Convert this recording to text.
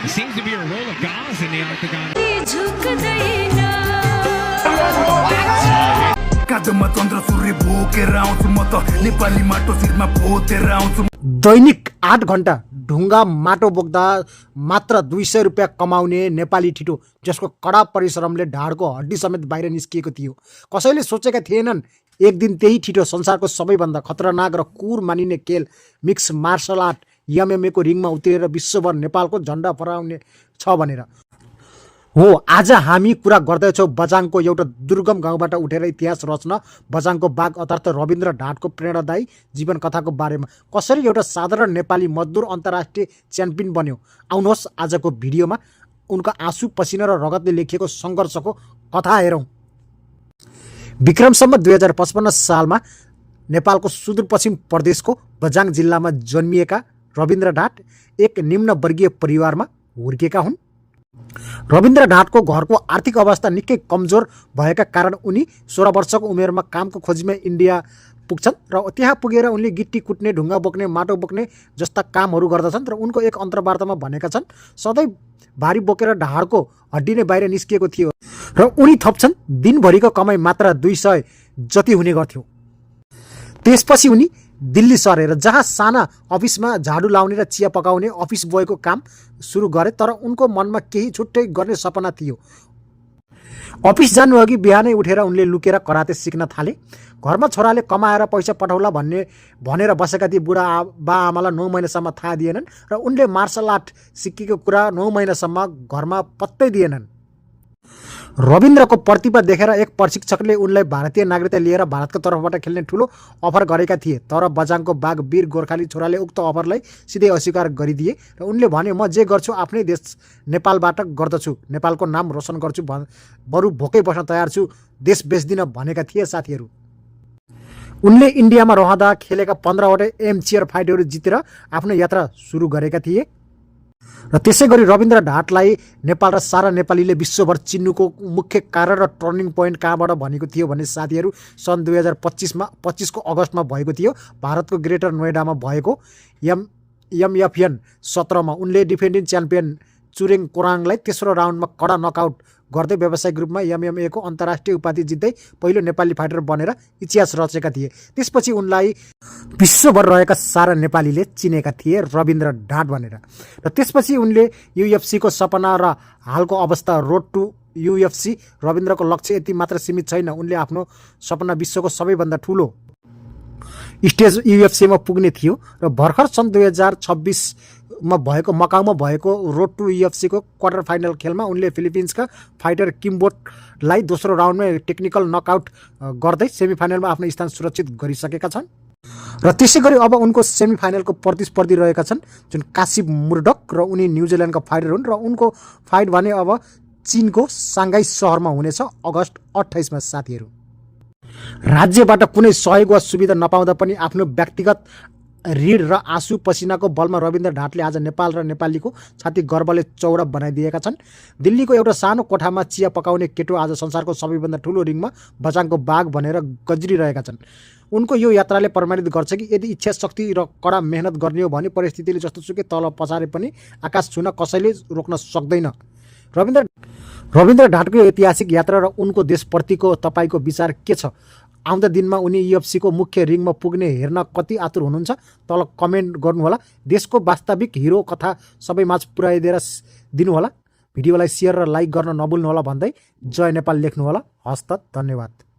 There seems to be a roll of gauze in the octagon. काजमा चन्द्र सूर्य बोकेर आउँछु म त नेपाली माटो शिरमा पोतेर आउँछु। दैनिक 8 घण्टा ढुङ्गा माटो बोक्दा मात्र 200 रुपियाँ कमाउने नेपाली ठिटो जसको कडा परिश्रमले ढाडको हड्डी समेत बाहिर निस्किएको थियो। कसैले सोचेका थिएनन् एक दिन त्यही ठिटो संसारको सबैभन्दा खतरनाक र कुर मानिने खेल मिक्स मार्शल आर्ट MMA को रिङमा उत्रिएर विश्वभर नेपालको झण्डा फहराउने छ भनेर। हो, आज हामी कुरा गर्दैछौँ बझाङको एउटा दुर्गम गाउँबाट उठेर इतिहास रच्न बझाङको बाघ अर्थात् रविन्द्र ढाडको प्रेरणादायी जीवन कथाको बारेमा। कसरी एउटा साधारण नेपाली मजदुर अन्तर्राष्ट्रिय च्याम्पियन बन्यो, आउनुहोस् आजको भिडियोमा उनका आँसु पसिना र रगतले लेखिएको सङ्घर्षको कथा हेरौँ। विक्रमसम्म 2055 सालमा नेपालको सुदूरपश्चिम प्रदेशको बझाङ जिल्लामा जन्मिएका रविन्द्र ढाड एक निम्न वर्गीय परिवारमा हुर्केका हुन्। रविन्द्र ढाडको घरको आर्थिक अवस्था निकै कमजोर भएका कारण उनी 16 वर्षको उमेरमा कामको खोजीमा इन्डिया पुग्छन् र त्यहाँ पुगेर उनले गिट्टी कुट्ने, ढुङ्गा बोक्ने, माटो बोक्ने जस्ता कामहरू गर्दछन् र उनको एक अन्तर्वार्तामा भनेका छन् सधैँ भारी बोकेर ढाडको हड्डी नै बाहिर निस्किएको थियो र उनी थप्छन् दिनभरिको कमाई मात्र 200 जति हुने गर्थ्यो। त्यसपछि उनी दिल्ली सरेर जहाँ साना अफिसमा झाडु लाउने र चिया पकाउने अफिस बोयको काम सुरु गरे, तर उनको मनमा केही छुट्टै गर्ने सपना थियो। अफिस जानुअघि बिहानै उठेर उनले लुकेर कराते सिक्न थाले। घरमा छोराले कमाएर पैसा पठाउला भनेर बसेका ती बुढा बा आमालाई 9 महिनासम्म थाहा दिएनन् र उनले मार्शल आर्ट सिकेको कुरा 9 महिनासम्म घरमा पत्तै दिएनन्। रविन्द्रको प्रतिभा देखेर एक प्रशिक्षकले उनलाई भारतीय नागरिकता लिएर भारतको तर्फबाट खेल्ने ठुलो अफर गरेका थिए, तर बझाङको बाघ वीर गोर्खाली छोराले उक्त अफरलाई सिधै अस्वीकार गरिदिए र उनले भने म जे गर्छु आफ्नै देश नेपालबाट गर्दछु, नेपालको नाम रोशन गर्छु, बरु भोकै बस्न तयार छु, देश बेच्दिन भनेका थिए साथीहरू। उनले इन्डियामा रहँदा खेलेका 15वटा एमचियर फाइटहरू जितेर आफ्नो यात्रा सुरु गरेका थिए र त्यसै गरी रविन्द्र ढाडलाई नेपाल र सारा नेपालीले विश्वभर चिन्नुको मुख्य कारण र टर्निङ पोइन्ट कहाँबाट भनेको थियो भने साथीहरू सन् 2025 को अगस्तमा भएको थियो। भारतको ग्रेटर नोएडामा भएको MFN 17 मा उनले डिफेन्डिङ च्याम्पियन चुरेङ कोराङलाई तेस्रो राउन्डमा कडा नकआउट गर्दै व्यावसायिक रूपमा MMA को अन्तर्राष्ट्रिय उपाधि जित्दै पहिलो नेपाली फाइटर बनेर इतिहास रचेका थिए। त्यसपछि उनलाई विश्वभर रहेका सारा नेपालीले चिनेका थिए रविन्द्र ढाड भनेर र त्यसपछि उनले UFC को सपना र हालको अवस्था रोड टु UFC। रविन्द्रको लक्ष्य यति मात्र सीमित छैन, उनले आफ्नो सपना विश्वको सबैभन्दा ठुलो स्टेज UFC मा पुग्ने थियो र भर्खर सन् 2026 मा भएको मकाउमा भएको रोड टु UFC को क्वार्टर फाइनल खेलमा उनले फिलिपिन्सका फाइटर किम्बोटलाई दोस्रो राउन्डमा टेक्निकल नकआउट गर्दै सेमिफाइनलमा आफ्नो स्थान सुरक्षित गरिसकेका छन् र त्यसै गरी अब उनको सेमिफाइनलको प्रतिस्पर्धी रहेका छन् जुन कासिब मुर्डक र उनी न्युजिल्यान्डका फाइटर हुन् र उनको फाइट भने अब चीनको साङ्घाई सहरमा हुनेछ अगस्त 28 मा साथीहरू। राज्यबाट कुनै सहयोग वा सुविधा नपाउँदा पनि आफ्नो व्यक्तिगत ऋण र आँसु पसिनाको बलमा रविन्द्र ढाडले आज नेपाल र नेपालीको छाती गर्वले चौडा बनाइदिएका छन्। दिल्लीको एउटा सानो कोठामा चिया पकाउने केटो आज संसारको सबैभन्दा ठुलो रिङमा बझाङको बाघ भनेर गज्रिरहेका छन्। उनको यो यात्राले प्रमाणित गर्छ कि यदि इच्छा शक्ति र कडा मेहनत गर्ने हो भने परिस्थितिले जस्तोसुकै तल पसारे पनि आकाश छुन कसैले रोक्न सक्दैन। रविन्द्र ढाडको ऐतिहासिक यात्रा र उनको देशप्रतिको तपाईँको विचार के छ? आउँदा दिनमा उनी UFC को मुख्य रिङमा पुग्ने हेर्न कति आतुर हुनुहुन्छ? तल कमेन्ट गर्नुहोला। देशको वास्तविक हिरो कथा सबैमाझ पुर्याइदिएर दिनुहोला। भिडियोलाई सेयर र लाइक गर्न नभुल्नुहोला भन्दै जय नेपाल लेख्नुहोला। हस्त, धन्यवाद।